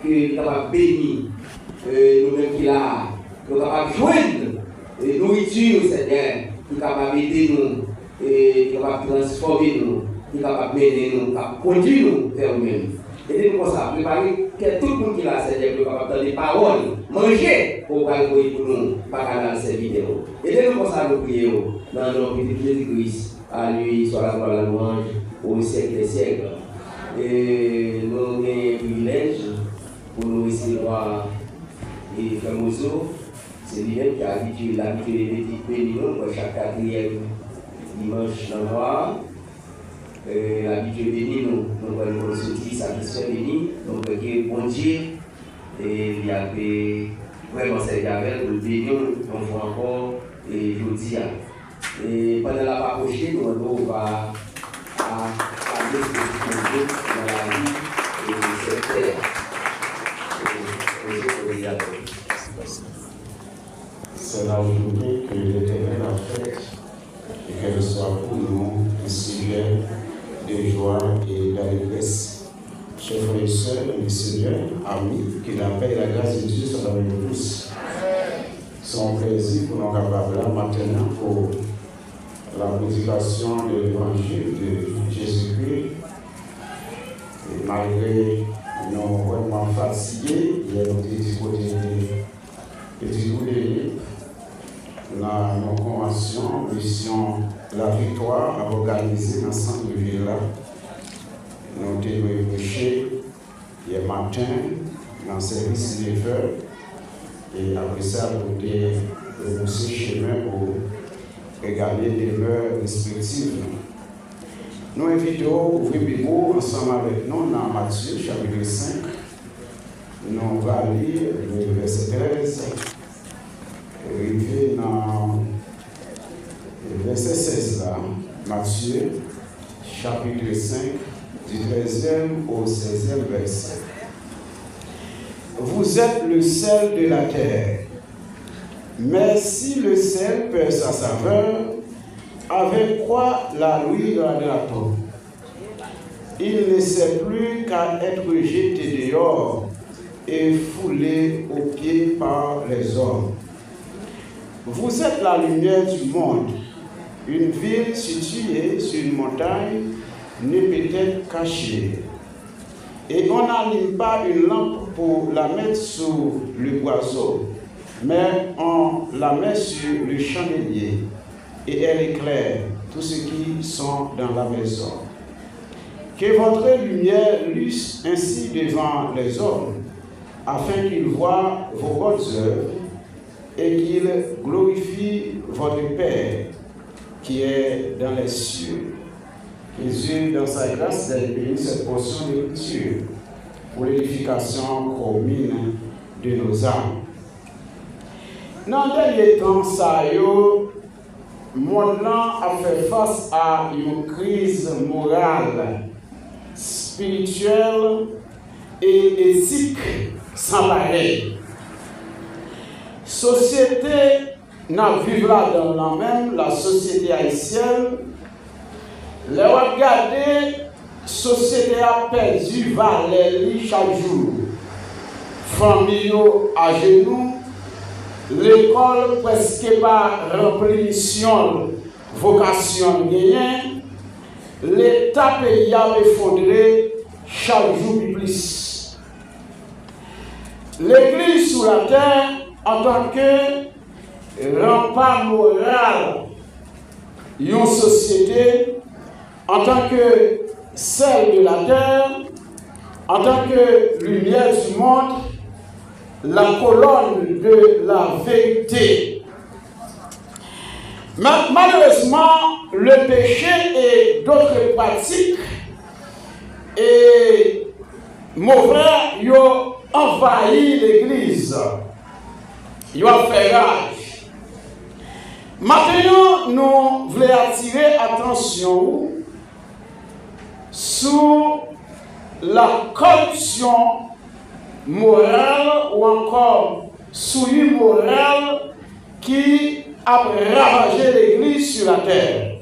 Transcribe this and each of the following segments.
que capable bénir nous-mêmes qui là, nous capable joindre nourriture, Seigneur, qui capable aider nous, et qui capable transformer nous, qui capable mener nous, qui capable conduire nous vers nous-mêmes. Et nous comme ça, préparer que tout le monde qui est là, Seigneur, est capable d'entendre des paroles, manger pour nous, pas dans cette vidéo. Et nous comme ça, nous prions dans notre petit Jésus-Christ, à lui soit la gloire, la louange, au siècle des siècles. Et nous avons un privilège pour nous recevoir et Frère Mozo. C'est lui-même qui a l'habitude des petites bénignes pour chaque quatrième dimanche dans le mois. L'habitude béni, nous allons sortir satisfait béni, donc qui est bon Dieu, et il y a vraiment servi avec le béni, on voit encore, et je dis, et pendant la papochée, nous allons va parler de dans la vie et cette terre. C'est la journée que l'Éternel a faite et qu'elle soit pour nous un sujet de joie et d'allégresse. Chers frères et sœurs, mes seigneurs, amis, que la paix et la grâce de Dieu soient avec nous tous. C'est un plaisir pour nous capables là maintenant pour la prédication de l'évangile de Jésus-Christ. Et malgré nous vraiment fatigués, il y a notre petit côté de petit bout de nuit. Dans nos conventions, mission La Victoire a organisé dans le centre-ville là. Nous avons prêché hier matin dans le service des vœux. Et après ça, nous avons rebroussé chemin pour regarder les mœurs respectives. Nous invitons à ouvrir le Bible ensemble avec nous dans Matthieu chapitre 5. Nous allons lire le verset 13. Arrivé dans le verset 16 là, Matthieu, chapitre 5, du 13e au 16e verset. Vous êtes le sel de la terre, mais si le sel perd sa saveur, avec quoi la louis gardera-t-on? Il ne sert plus qu'à être jeté dehors et foulé aux pieds par les hommes. Vous êtes la lumière du monde. Une ville située sur une montagne ne peut être cachée. Et on n'allume pas une lampe pour la mettre sous le boiseau, mais on la met sur le chandelier et elle éclaire tous ceux qui sont dans la maison. Que votre lumière luise ainsi devant les hommes, afin qu'ils voient vos bonnes œuvres et qu'il glorifie votre Père qui est dans les cieux. Jésus, dans sa grâce, a béni cette portion d'écriture pour l'édification commune de nos âmes. Dans le dernier temps, le monde a fait face à une crise morale, spirituelle et éthique sans pareil. Société n'a vivre là dans la même, la société haïtienne. Les regarder, société a perdu valeur chaque jour. Famille à genoux, l'école presque pas remplie mission, vocation gagnée. L'État pays a effondré chaque jour plus. L'Église sur la terre, en tant que rempart moral, une société, en tant que celle de la terre, en tant que lumière du monde, la colonne de la vérité. Malheureusement, le péché et d'autres pratiques et mauvais ont envahi l'Église. Ils ont fait rage. Maintenant, nous voulons attirer l'attention sur la corruption morale ou encore souillure morale qui a ravagé l'Église sur la terre.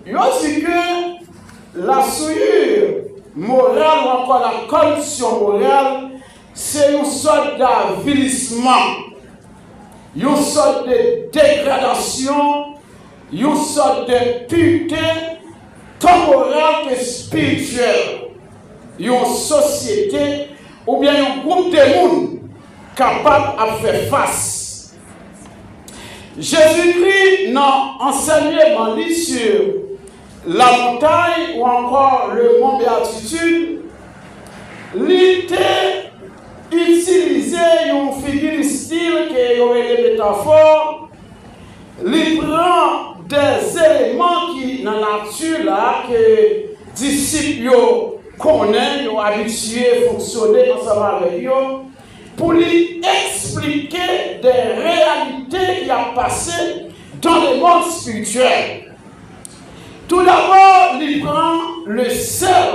Il y a aussi que la souillure morale ou encore la corruption morale, c'est une sorte d'avilissement, une sorte de dégradation, une sorte de pureté, tant morale que spirituelle. Une société ou bien un groupe de monde capable de faire face. Jésus-Christ n'a enseigné sur la montagne ou encore le mont Béatitude. Il était utilisé une figure style qui aurait des métaphores. Il prend des éléments qui dans la nature là que disciples connaissent, ont habitué à fonctionner ensemble avec eux, pour lui expliquer des réalités qui ont passé dans le monde spirituel. Tout d'abord, il prend le sel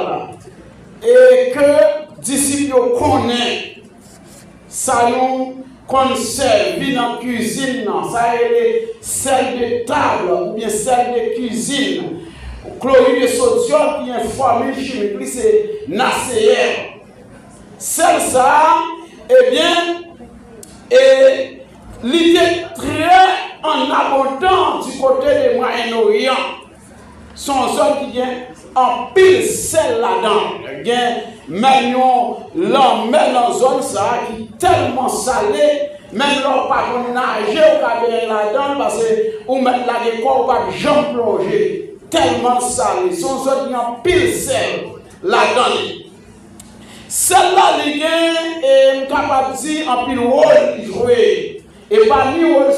et que disciples connaissent. Ça nous conserve dans la cuisine, ça est sel de table ou bien sel de cuisine. Chlorure de sodium qui est une formule chimique, c'est NaCl. Celle ça, eh bien, il est très en abondant du côté du Moyen-Orient. Son zone qui vient en pile sel là-dedans. Même l'emmène dans zone ça qui est tellement salé, même l'on pas nager au cabine là-dedans parce que ou mettre la décor ou pas jamais plonger. Tellement salé, son zone qui en pile sel là-dedans. Celle-là, il est capable de dire en pile rôle joué. Et parmi les rôles,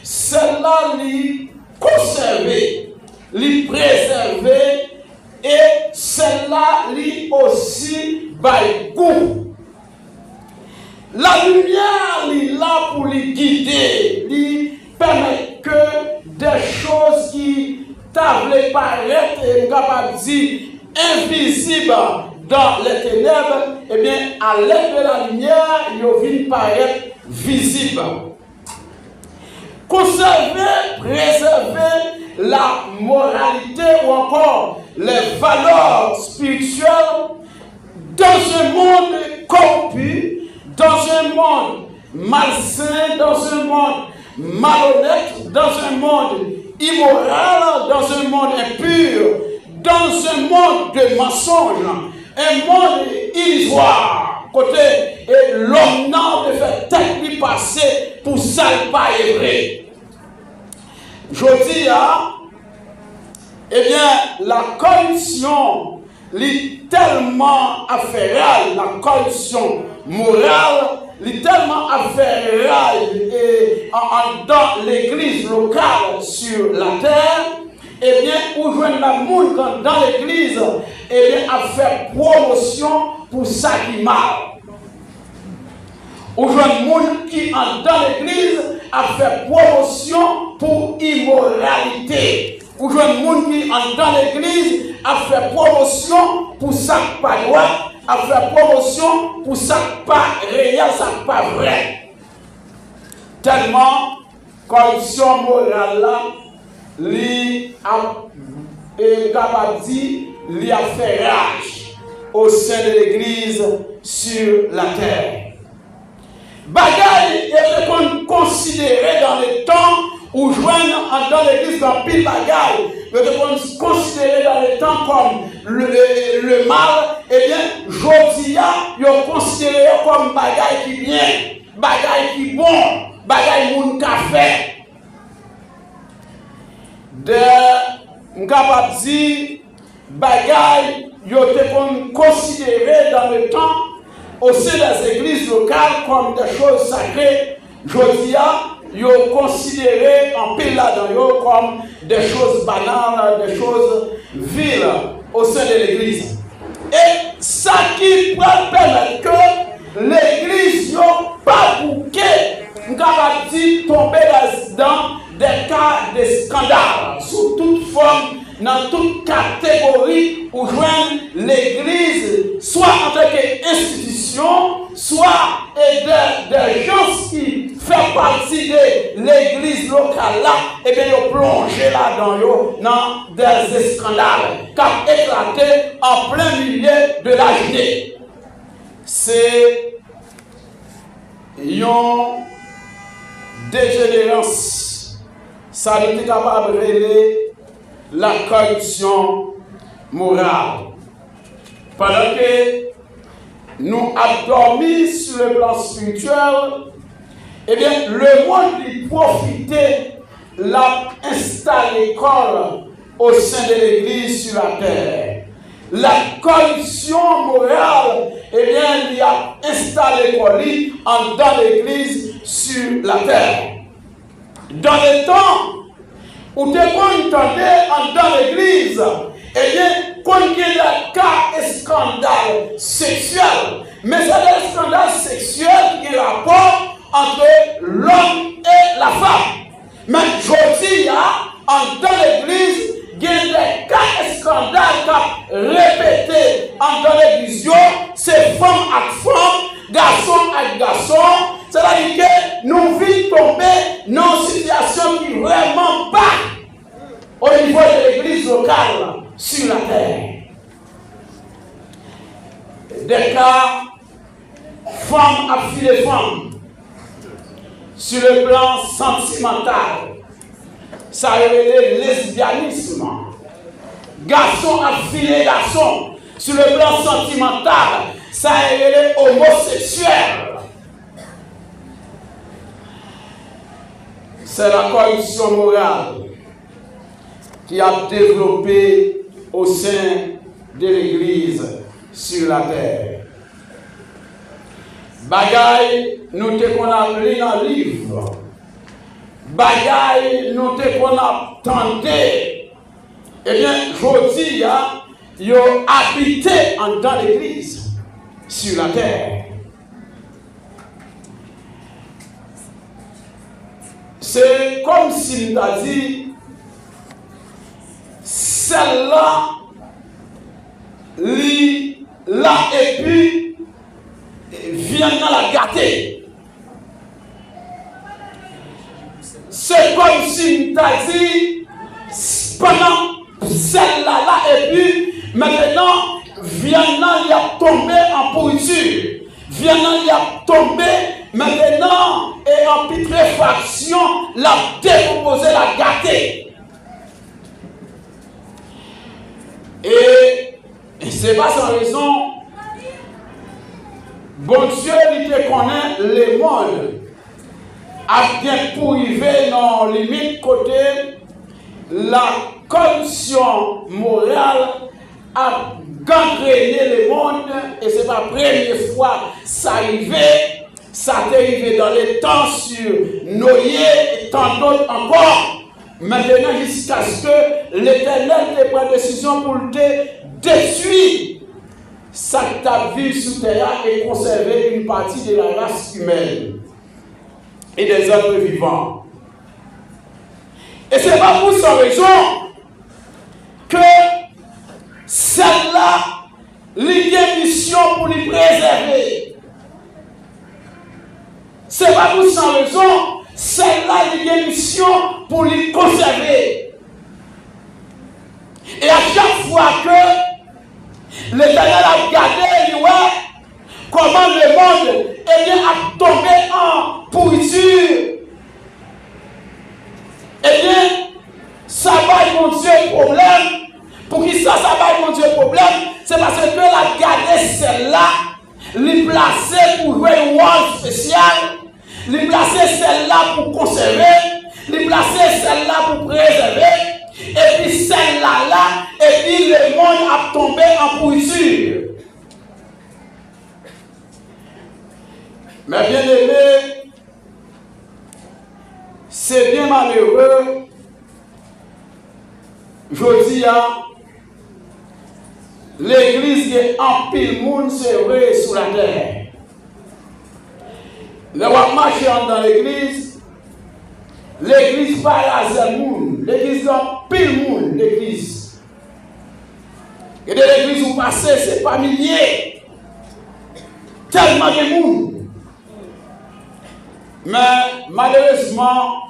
celle-là, il conservé, il préservé, et celle-là, il aussi by goût. La lumière, il est là pour les guider, il permet que des choses qui voulait paraître et capable de dire invisible dans les ténèbres, eh bien, à l'aide de la lumière, il vient paraître visible. Conserver, préserver la moralité ou encore les valeurs spirituelles dans un monde corrompu, dans un monde malsain, dans un monde malhonnête, dans un monde immoral, dans un monde impur, dans un monde de mensonges, un monde illusoire, côté et l'homme n'a de faire tête lui passer pour ça pas vrai. Je dis, eh bien, la corruption est tellement affairale, la corruption morale, est tellement affairale et dans l'église locale sur la terre, eh bien, où joindre la monde dans l'église, eh bien, à faire promotion pour ça qui marche. Où joindre le monde qui dans l'église à faire promotion pour immoralité. Où joindre le monde qui dans l'église à faire promotion pour ça qui pas droit, à faire promotion pour ça qui pas réel, ça qui pas vrai. Tellement corruption morale là, li a capable dit li a fait rage au sein de l'église sur la terre. Bagaille est considéré dans le temps où joindre dans l'église dans pile bagaille, est considéré dans le temps comme le mal, et bien Jodia est considéré comme bagaille qui bien, bagaille qui bon, bagaille moun café. De m'capable dire bagaille yo te considéré dans le temps au sein des églises locales comme des choses sacrées. Jodia yo considéré en pile là-dedans comme des choses banales, des choses viles au sein de l'église. Et ça qui peut permettre que l'église yo pas bouquet, m'capable dire tomber dans des cas de scandale, sous toute forme, dans toute catégorie, où joindre l'église, soit en tant qu'institution, soit des gens qui fait partie de l'église locale là, et bien ils plongé là-dedans dans des scandales qui ont éclaté en plein milieu de la Judée. C'est une dégénérescence. Ça n'était capable de révéler la corruption morale. Pendant que nous avons dormi sur le plan spirituel, eh bien, le monde lui profitait, l'a installé l'école au sein de l'église sur la terre. La corruption morale, eh bien, il a installé l'école dans l'église sur la terre. Dans les temps où tu entendais dans l'église, eh bien, quand il y a des cas de scandale sexuel, mais c'est des scandales sexuels qui ont rapport entre l'homme et la femme. Mais aujourd'hui, dans l'église, il y a des cas de scandale répétés dans l'église, c'est femme avec femme, garçon avec garçon. C'est-à-dire que nous vivons tomber dans une situation qui est vraiment bas au niveau de l'église locale sur la terre. Des cas, femmes à filer femmes, sur le plan sentimental, ça révèle le lesbianisme. Garçon à filer garçon, sur le plan sentimental, ça révèle homosexuel. C'est la corruption morale qui a développé au sein de l'Église sur la terre. Bagaille, nous te qu'on a lu dans le livre. Bagaille, nous te qu'on a tenté. Eh bien, aujourd'hui, ils ont habité dans l'Église sur la terre. C'est comme s'il t'a dit, celle-là, là, et puis, vient dans la gâter. C'est comme s'il t'a dit, pendant celle-là, et puis, maintenant, vient dans, il a tombé en pourriture. Vient dans, il a tombé, maintenant, et en putréfaction, la décomposé, la gâté. Et c'est pas sans raison, bon Dieu, il te connaît les mondes, a bien pour arriver dans limite côté, la corruption morale a gangréné le monde, et c'est pas la première fois ça arrivait. Ça t'est arrivé dans les temps sur Noé et tant d'autres encore. Maintenant, jusqu'à ce que l'Éternel te prenne décision pour te détruire. Ça t'a vu sous terre et conserver une partie de la race humaine et des êtres vivants. Et c'est pas pour cette raison que celle-là, l'idée mission pour lui préserver. C'est pas pour sans raison, celle-là, il y a une mission pour les conserver. Et à chaque fois que l'Éternel a regardé, il voit comment le monde a tombé en pourriture. Eh bien, ça va, mon Dieu, problème. Pour qui ça va, mon Dieu, problème? C'est parce que la gardé celle-là, les placer pour jouer un rôle spécial. Les placer celle-là pour conserver, les placer celle-là pour préserver, et puis celle-là, et puis le monde a tombé en pourriture. Mais bien aimé, c'est bien malheureux, je dis, l'église est en pile monde, c'est vrai, sous la terre. Le roi marche dans l'église pas la monde, l'église dans pile monde, l'église. Et de l'église où passer, c'est pas milliers. Tellement de monde. Mais malheureusement,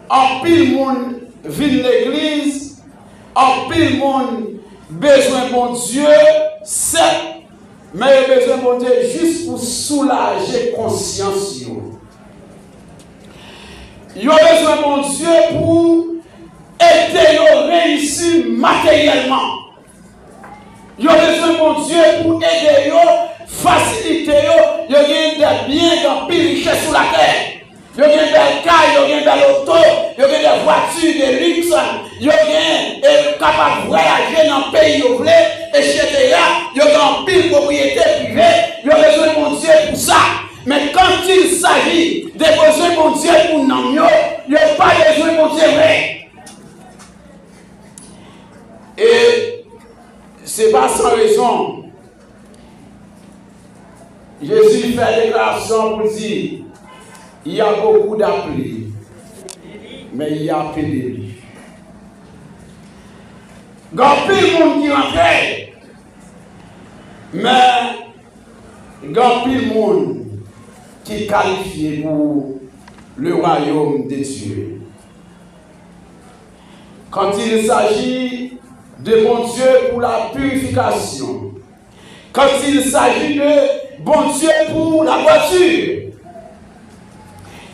en pile monde vient l'église, en pile monde besoin bon Dieu, c'est mais besoin bon Dieu juste pour soulager conscience. Il a besoin bon Dieu pour aider à réussir matériellement. Il a besoin bon Dieu pour aider à faciliter à des biens dans pile richesse sur la terre. Il y a des belles cailles, il y a des belles autos, il y a des voitures, des luxe, il y a des capables de voyager dans le pays où vous voulez, etc. Il y a des pile propriété privée, il y a besoin de mon Dieu pour ça. Mais quand il s'agit de besoin de mon Dieu pour nous, il n'y a pas besoin de mon Dieu vrai. Et c'est pas sans raison. Jésus fait déclaration pour dire. Il y a beaucoup d'appelés, mais il y a peu d'élus. Il y a peu de monde qui rentre, mais il y a peu de monde qui est qualifié pour le royaume de Dieu. Quand il s'agit de bon Dieu pour la purification, quand il s'agit de bon Dieu pour la voiture,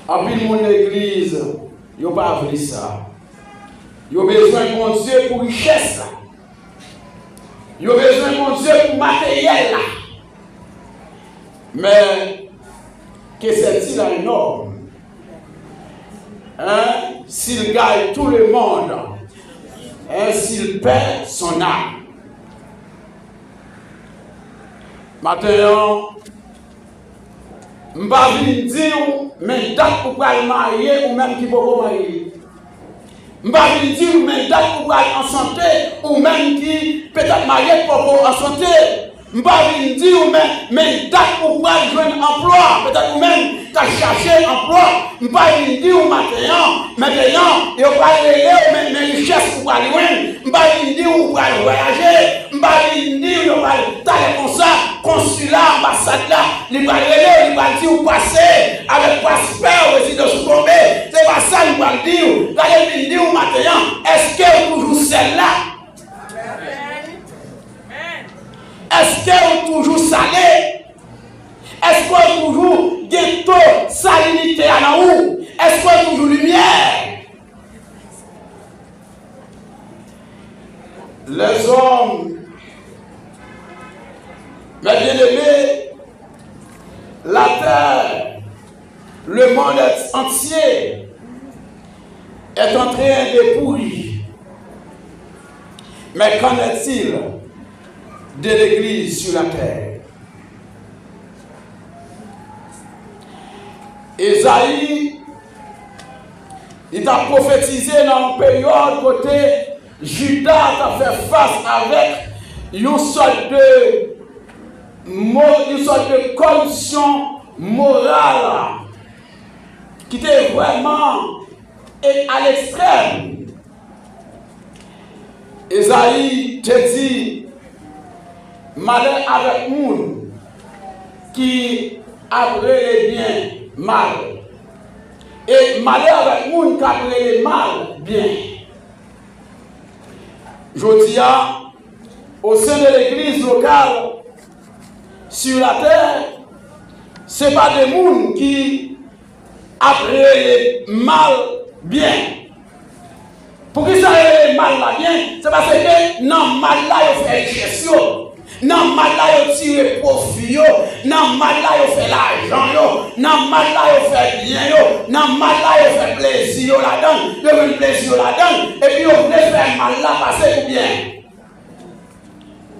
en plus, mon église, il n'y a pas voulu ça. Il y a besoin de mon Dieu pour richesse. Il y a besoin de mon Dieu pour matériel. Mais, que c'est-il un homme? S'il gagne tout le monde, s'il perd son âme. Maintenant, je ne vais pas dire, mais date pour aller marier ou même qui ne peut pas marier. Je ne vais pas dire, mais date pour aller en santé ou même qui peut-être marié pour aller en santé. Je ne vais pas dire, mais date pour aller jouer un emploi, peut-être ou même tu as cherché un emploi. Je ne vais pas dire, maintenant, il va aller mais richesse pour aller loin. Je ne vais pas dire, pour aller voyager. Je ne vais pas dire, il va aller comme ça. Consulat, ambassade là, il va dire où passer avec passeport, résidence tombée. C'est pas ça qu'il va dire. Il va dire où maintenant, est-ce que toujours celle-là? Est-ce que toujours salé? Est-ce que toujours ghetto, salinité à la où? Est-ce que toujours lumière? Les hommes, mes bien-aimés, la terre, le monde entier est en train de pourrir. Mais qu'en est-il de l'Église sur la terre? Isaïe, il a prophétisé dans une période côté Judas a fait face avec une sorte de corruption morale qui était vraiment à l'extrême. Isaïe te dit, malheur avec nous qui après les biens mal. Et malheur avec nous qui après les mal bien. Je dis au sein de l'église locale, sur la terre, ce n'est pas des gens qui après les mal bien. Pour qui ça est mal là bien, c'est parce que non mal là il fait richesse, non mal là il tire profit, non mal là il fait l'argent, non mal là il fait bien, non mal là il fait plaisir là-dedans, il veut plaisir là-dedans, et puis on veut faire mal là passer pour bien.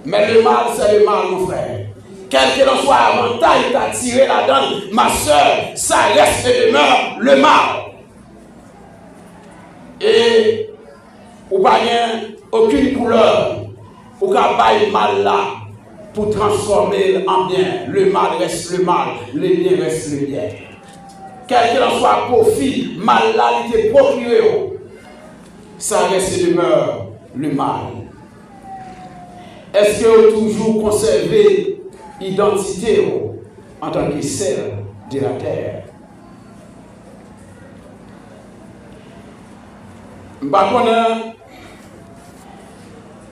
Mais le mal c'est le mal mon frère. Quel que soit l'avantage d'attirer là-dedans, ma soeur, ça reste et demeure le mal. Et ou pas aucune couleur pour qu'abaye mal là pour transformer en bien. Le mal reste le mal, le bien reste le bien. Quel que soit profit, mal là il est procuré, ça reste et demeure le mal. Est-ce que vous toujours conservé identité en tant que celle de la terre?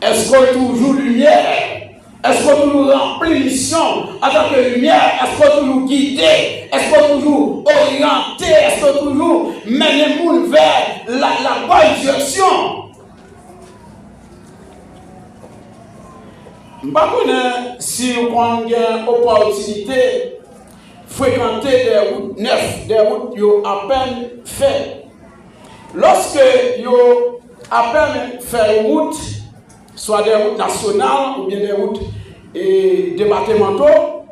Est-ce qu'on toujours lumière? Est-ce qu'on toujours remplit mission en tant que lumière? Est-ce qu'on toujours guidé? Est-ce qu'on toujours orienté? Est-ce qu'on toujours mène le monde vers la bonne direction? Je ne sais pas si vous avez une opportunité de fréquenter des routes neuves, des routes qui ont à peine fait. Lorsque vous avez à peine fait une route, soit des routes nationales ou bien des routes départementaux,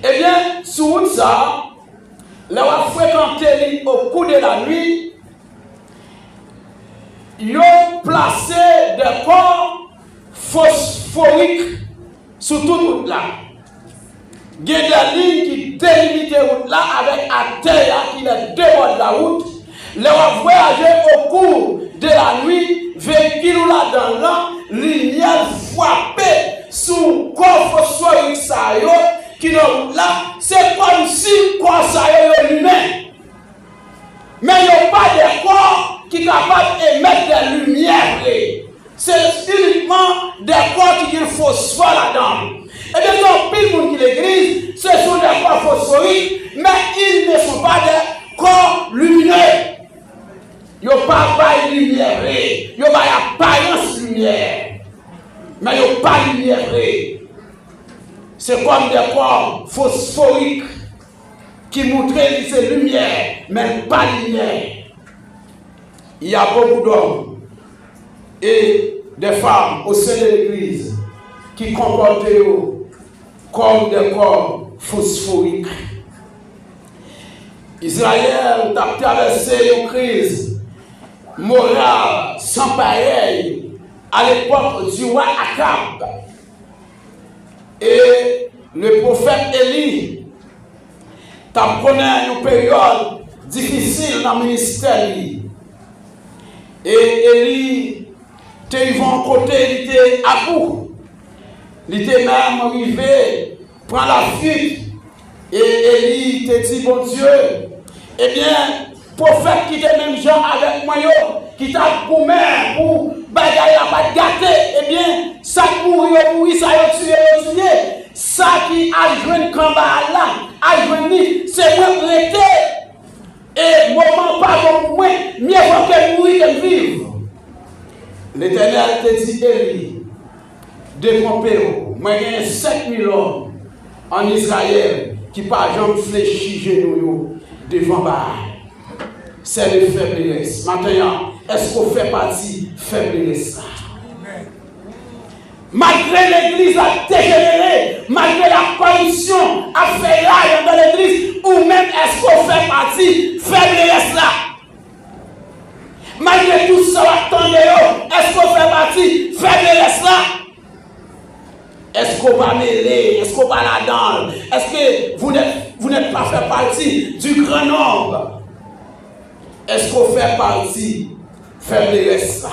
eh bien, sur route ça, là où fréquenter au cours de la nuit, ils ont placé des corps phosphoriques sur toute route là. Il y a des lignes qui délimitent la route là avec un terre qui les déborde la route. Là où voyager au cours de la nuit, véhicule là dans l'an, lumière frappée sous corps phosphorique ça qui là, c'est comme si corps ça est humain. Mais il n'y a pas de corps qui est capable d'émettre des lumières. C'est uniquement des corps qui ont phosphore là-dedans. Et bien, quand pile monde qui l'église, ce sont des corps phosphoriques, mais ils ne sont pas des corps lumineux. Il n'y a pas de lumière, il n'y a pas d'apparence lumière, mais il n'y a pas de lumière. C'est comme des corps phosphoriques qui montrent ces lumières, mais pas de lumière. Il y a beaucoup d'hommes et des femmes au sein de l'église qui comportent comme des corps phosphoriques. Israël a traversé une crise morale sans pareil à l'époque du roi Akab. Et le prophète Élie a connu une période difficile dans le ministère. Et Élie était venu côté, il était à bout. Il était même arrivé, prend la fuite. Et Élie te dit, bon Dieu, eh bien, prophète qui était même gens avec moi, qui t'a gommé pour bagaille la pas gâté, eh bien, ça mourir, ça a tué. Ça qui a joué combat là, a joué, c'est moi prêté. Et moment pas pour moi, mieux vaut que mourir que vivre. L'Éternel te dit, Élie, détrompez-vous. Moi, il y a 7000 hommes en Israël qui par exemple fléchissent genoux devant bas. C'est le faiblesse. Maintenant, est-ce qu'on fait partie de faiblesse? Malgré l'église a dégénéré, malgré la corruption a fait là dans l'église, ou même est-ce qu'on fait partie de faiblesse là? Malgré tout ça, est-ce qu'on fait partie de faiblesse là? Est-ce qu'on va mêler? Est-ce qu'on va là-dedans? Est-ce que vous n'êtes pas fait partie du grand nombre? Est-ce qu'on fait partie de faiblesse là?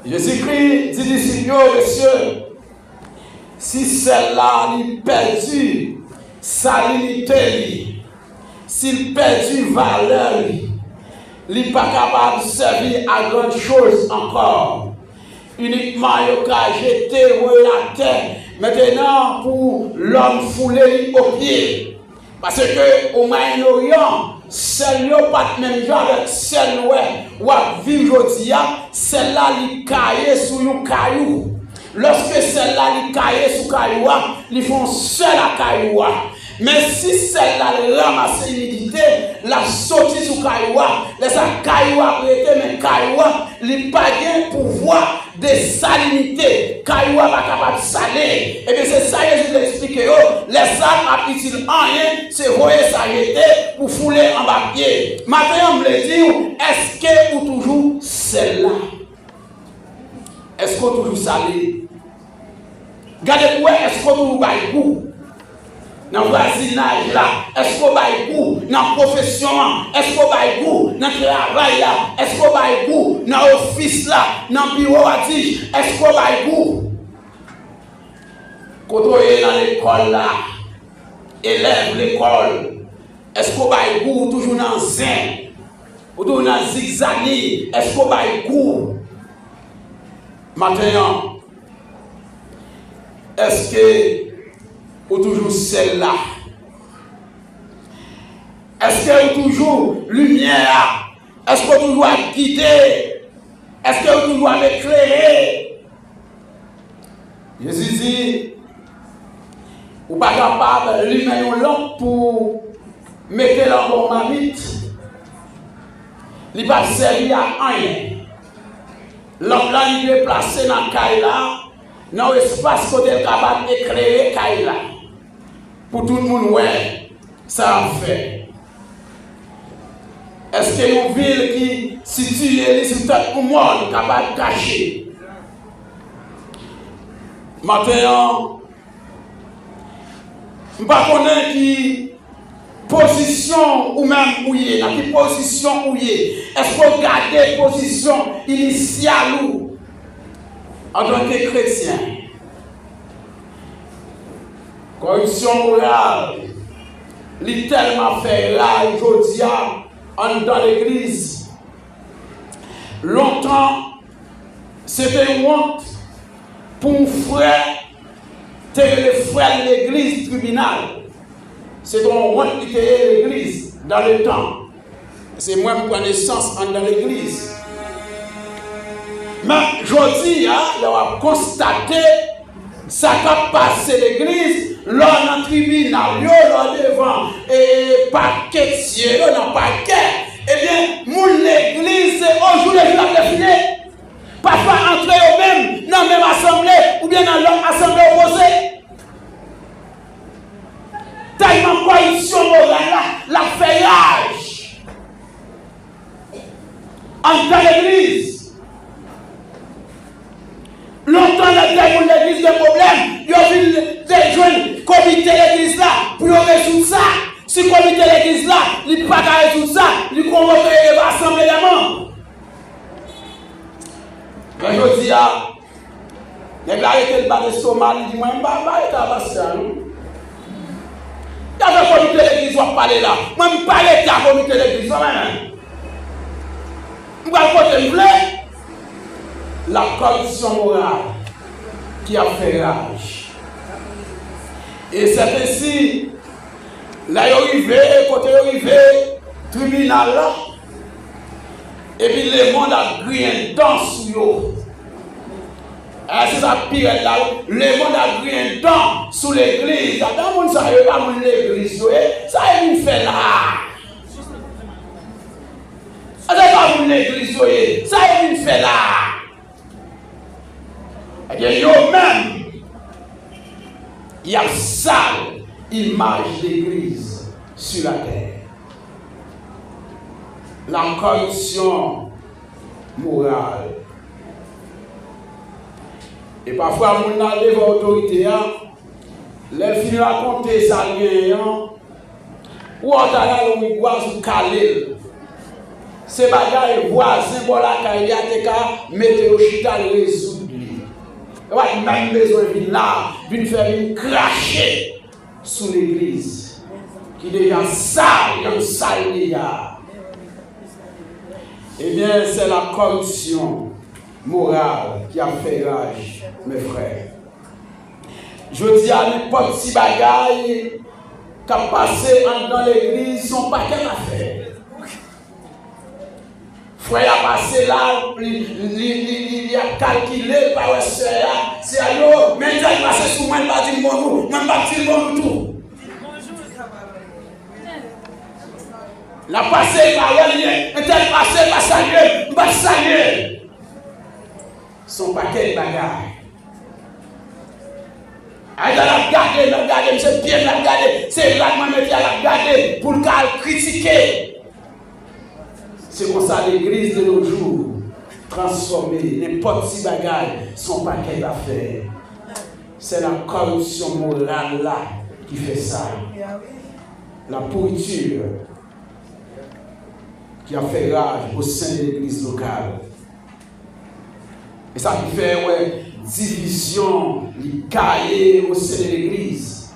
Jésus-Christ dit disciples, messieurs, si celle-là est perdue, salinité, s'il perdu valeur, il n'est pas capable de servir à grande chose encore. Uniquement, il a jeté la terre. Maintenant, pour l'homme foulé au pied. Parce que au Moyen-Orient, celle là pas même genre avec celle où vivre aujourd'hui, celle-là li caillé sur un caillou. Lorsque celle-là li caillé sur caillou, ils font seul à caillou. Mais si celle-là ramasse l'humidité, la sortie sur caillou, laisse caillou prêter mais caillou, il pas de pouvoir de salinité. Caillou pas capable de saler. Et bien c'est ça que je vous explique. Les salles à petit rien, c'est voyer s'arrêter pour fouler en bas pied. Maintenant, on me dit, est-ce que vous toujours celle-là? Est-ce qu'on toujours salé? Regardez où est-ce qu'on toujours baille goût? Dans le voisinage là, est-ce qu'on baille goût? Dans la profession, est-ce qu'on baille goût? Dans le travail là, est-ce qu'on baille goût? Dans l'office là, dans le bureau à dire, est-ce qu'on baille goût? Quand on est dans l'école là, élève l'école, est-ce qu'on baille goût toujours dans le zin? Ou on a zigzagé, est-ce qu'on va y coup? Maintenant, est-ce que ou toujours celle-là? Est-ce que ou toujours lumière? Est-ce que vous doit guider? Est-ce que vous doit éclairer? Jésus dit, ou pas capable de lui mettre une lampe pour mettre la bonne mamite. Il ne va pas servir à rien. L'homme là, il est placé dans le caïla, dans l'espace côté capable d'éclairer caïla. Pour tout le monde, ouais, ça a fait. Est-ce qu'il y a une ville qui située sur tout le monde capable de cacher? Maintenant, je ne sais pas qui position ou même où il est, dans quelle position où il est. Est-ce qu'on garde la position initiale ou en tant que chrétien? Corruption morale, il tellement fait là aujourd'hui dans l'église. Longtemps, c'était une honte pour un frère, le frère de l'église tribunal. C'est une honte qui était l'église dans le temps. C'est moi qui prends naissance dans l'église. Mais aujourd'hui, on a constaté ça qui passé l'église, là dans le tribunal, là devant, et paquetier, là dans le paquet. Eh bien, l'église, aujourd'hui, les gens ont défini. Parfois entrer au même, dans la même assemblée, ou bien dans l'autre assemblée opposée. Tellement corruption morale, la feillage. Dans l'église. Longtemps, l'église de problème, il y a eu des jeunes comité l'église là, pour résoudre ça. Si le comité l'église là, il n'a pas résoudre ça, il convoque l'assemblée des membres. Mais je dis, les gars étaient le bas de l'estomac, ils disent, moi, je ne vais pas arrêter à ça. Il y avait un comité de l'église, on va parler là. Moi, je ne vais pas arrêter à comité de l'église. Je vais côté la corruption morale qui a fait rage. Et c'est ainsi, là, il est arrivé, côté arrivé, tribunal là. Et puis le monde a pris un temps sur eux. C'est ça pire là. Le monde a pris un temps sur l'église. Dans le monde, ça ne veut pas l'église. Ça est fait là. Ça ne veut pas l'église. Ça est fait là. Et bien, eux-mêmes, il y a une sale image d'église sur la terre. La corruption morale. Et parfois, on a des autorités, les filles racontent ça, ou on a le voisin calé. Ces bagages voisins, voilà, quand il y a des cas, mettez au chita le résoudre. Il y a même besoin de là, de faire une cracher sous l'église, qui devient sale, un sale déjà. Eh bien, c'est la corruption morale qui a fait rage, mes frères. Je dis à n'importe si bagaille qui a passé dans l'église, son paquet d'affaires. Frère a passé là, il a calculé par le soeur, c'est à l'eau, mais il a passé sous moi, il va dire bonjour, même pas dire bonjour tout. La passé par elle, elle passé par sa gueule, par sa gueule. Son paquet de bagages. Elle a regardé, c'est bien la regarder, c'est là que moi je la regarder pour le critiquer. C'est comme ça l'église de nos jours, transformée, n'importe si bagages, son paquet d'affaires. C'est la corruption morale là qui fait ça. La pourriture qui a fait rage au sein de l'église locale. Et ça qui fait division, les cahiers au sein de l'église.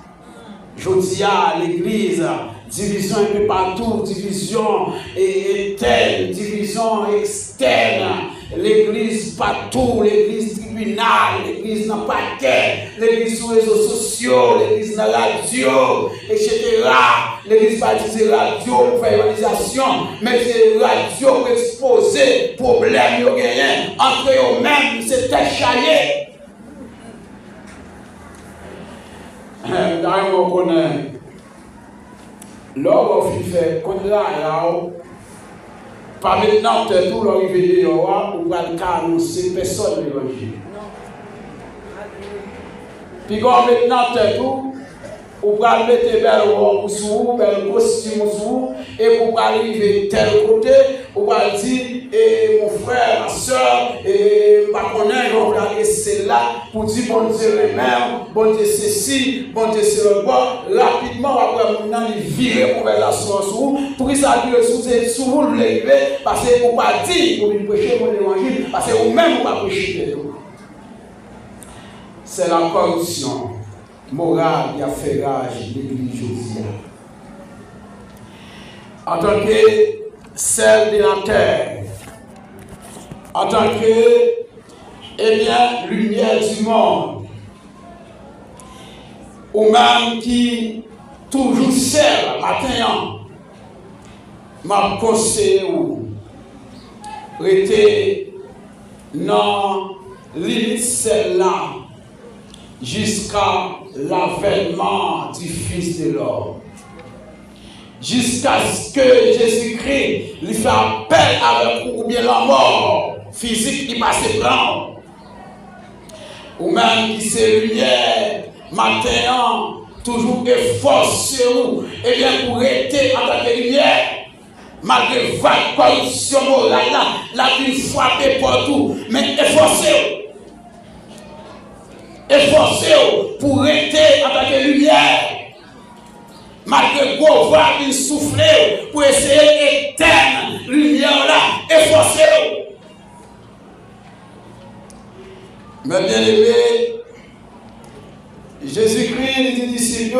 Je dis à l'église, division un peu partout, division interne, division externe, l'église partout, l'église tribunal, l'église dans le paquet, l'église sur les réseaux sociaux, l'église dans la radio, etc. L'église pas utiliser radio pour faire évangélisation, mais c'est radio pour exposer problèmes entre eux-mêmes, c'est chaillé. D'ailleurs, on connaît l'homme qui fait qu'on là, pas maintenant, tout l'arrivée de Yoa, ou pas le cas annoncer personne l'évangile. Puis quand maintenant, tout, ou pas mettre belle robe sous, bel costume sous, et pour arriver tel côté, ou pas dire, mon frère, ma soeur, et ma connaître, on va laisser là, pour dire bon Dieu lui-même, bon Dieu ceci, bon Dieu c'est le bon, rapidement, après mon nom, il vire pour la source, pour qu'il s'appuie sous vous le lever, parce que vous ne pas dire, pour vous prêcher mon évangile, parce que vous-même, vous ne pas prêcher de tout. C'est la corruption morale qui a fait rage l'église Josia. En tant que celle de la terre, en tant que, lumière du monde, ou même qui toujours sert matin, m'a conseillé ou rester dans limite celle-là jusqu'à l'avènement du Fils de l'homme. Jusqu'à ce que Jésus-Christ lui fait appel avec ou bien la mort physique qui passe blanc. Ou même qui se lumière, matin, toujours efforcé ou, et bien pour rester en tant que lumière. Malgré vague corruption morale, la vie frappée partout, mais efforcé. Efforcez-vous pour rester en tant que lumière. Malgré gros vagues qui soufflent pour essayer d'éteindre lumière là. Efforcez-vous. Mais bien aimé, Jésus-Christ dit disciples,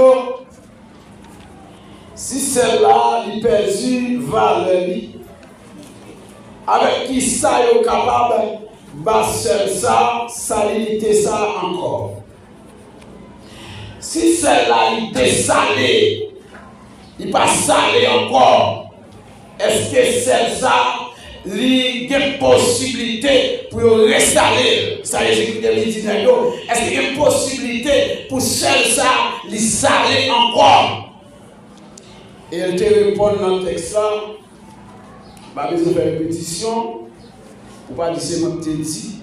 si celle-là est perdue, va le lit. Avec qui ça est capable basser ça, salinité ça encore. Si celle-là est salée, il n'est pas salé encore. Est-ce que celle-là, il y a une possibilité pour restaller? Ça Jésus-Christ dit, est-ce qu'il y a une possibilité pour celle-là, il saler encore? Et elle te répond dans le texte là, pas besoin de faire répétition. Pour pas dire c'est moi qui t'ai dit.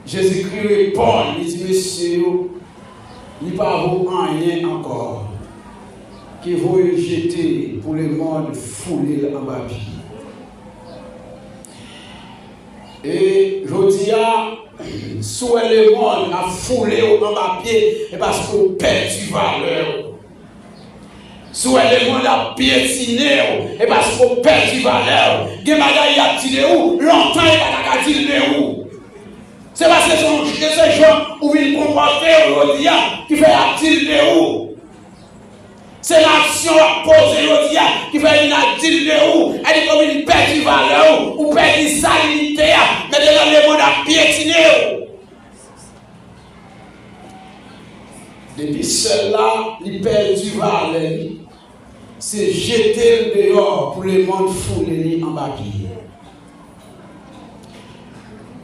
Jésus-Christ répond, il dit, monsieur, il n'y a pas rien encore qui vous jeter pour le monde foulé en bas. Et je dis, soit le monde a foulé en bas pied, et parce qu'on perd du valeur. Soit le monde a piétiné, et parce qu'on perd du valeur. Des bagailles a tiré où, longtemps il va pas tiré où. C'est parce que ces gens où ils comportent aujourd'hui qui fait attirer où. C'est l'action posée aujourd'hui qui fait une attirer où. Elle dit comme une perte de valeur ou perte de salinité, mais déjà le monde a piétiné. Depuis cela, il perd du valeur. C'est jeter le dehors pour le monde foulé en bas.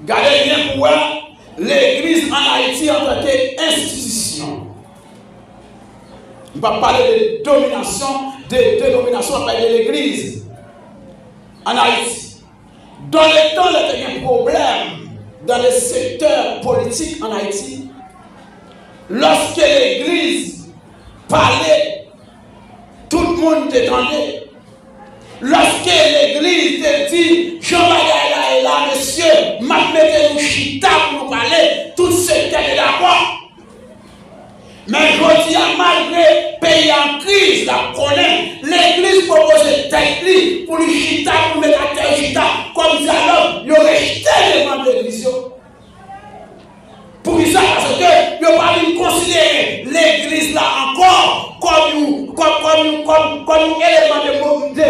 Gardez bien pour l'église en Haïti en tant qu'institution. On va parler de domination, de dénomination, on va parler de l'église en Haïti. Dans le temps, il y a un problème dans le secteur politique en Haïti. Lorsque l'église parlait, tout le monde t'entendait. Lorsque l'église te dit, Jean-Bagaïla est là, monsieur, mettez nous chita pour nous parler, tout ce qui est d'accord. Mais je dis, malgré le pays en crise, la connaît, l'église propose tête pour lui chita, pour mettre à terre chita, comme ça, alors, il aurait jeté les membres de l'église. Pour ça, parce que il n'a pas considérer l'église là encore comme élément de moralité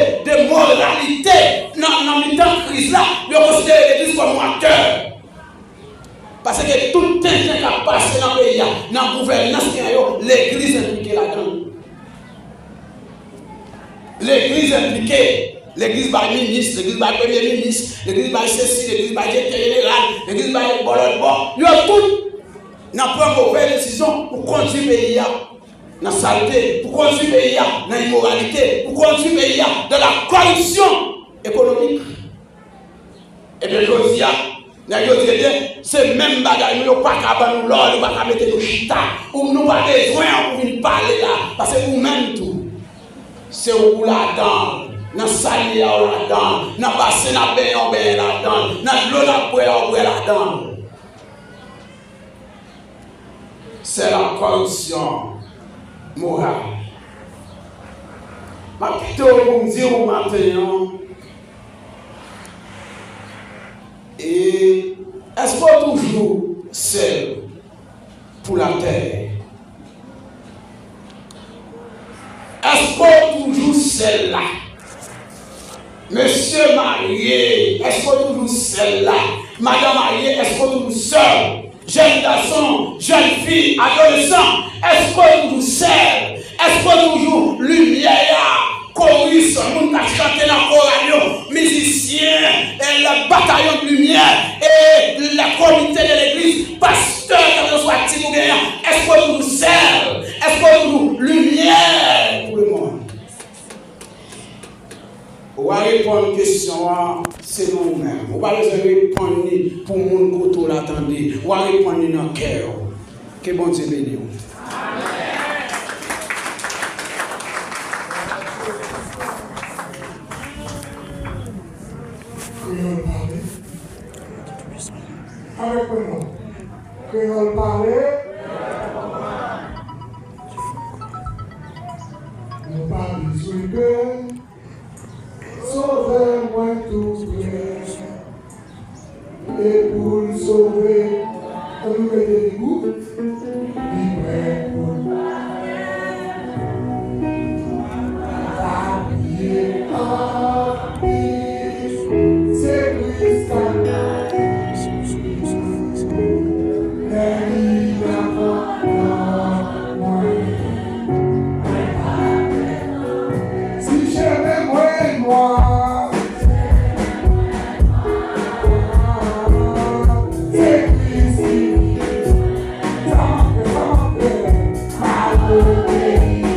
dans le temps de crise là, ils considèrent l'église comme acteur. Parce que tout temps qui a passé dans le pays, dans la gouvernance, l'église est impliquée là-dedans. L'église est impliquée. L'église par ministre, l'église par premier ministre, l'église par ceci, l'église par directeur général, l'église par bon. Ils ont tout. N'a pas une mauvaise décision pour conduire le pays dans la saleté, pour conduire le pays dans l'immoralité, pour conduire le pays dans la corruption économique. Et bien, je dis, c'est même bagaille, nous ne pas capable nous l'ordre, nous pas capable mettre nos chita, ou nous pas besoin pour venir parler là, parce que vous-même tout, c'est où là-dedans, dans le salier là-dedans, dans le bassin là-dedans, dans l'eau là-dedans. C'est la corruption morale. Je vais vous dire maintenant, et est-ce qu'on toujours seul pour la terre? Est-ce qu'on toujours seul là? Monsieur marié, est-ce qu'on toujours seul là? Madame mariée, est-ce qu'on toujours seul? Jeune garçon, jeune fille, adolescent, est-ce qu'on toujours seul? Est-ce qu'on toujours lumière? Chorus, monde qui a chanté dans le chorale, musiciens, le bataillon de lumière et le comité de l'église, pasteur, que ce soit actif ou bien, est-ce qu'on nous sert? Est-ce qu'on nous lumière pour le monde? On va répondre à une question, c'est nous-mêmes. On va répondre pour le monde qui l'attendait. On va répondre dans le cœur. Que bon Dieu bénisse. Avec moi. Créole parler. Nous parlons sur le cœur. Sauvez-moi tout près. Et pour le sauver, on nous met des goûts. Libre pour le c'est Christ. Si j'aimais moi, c'est Christ. Ça m'a fait,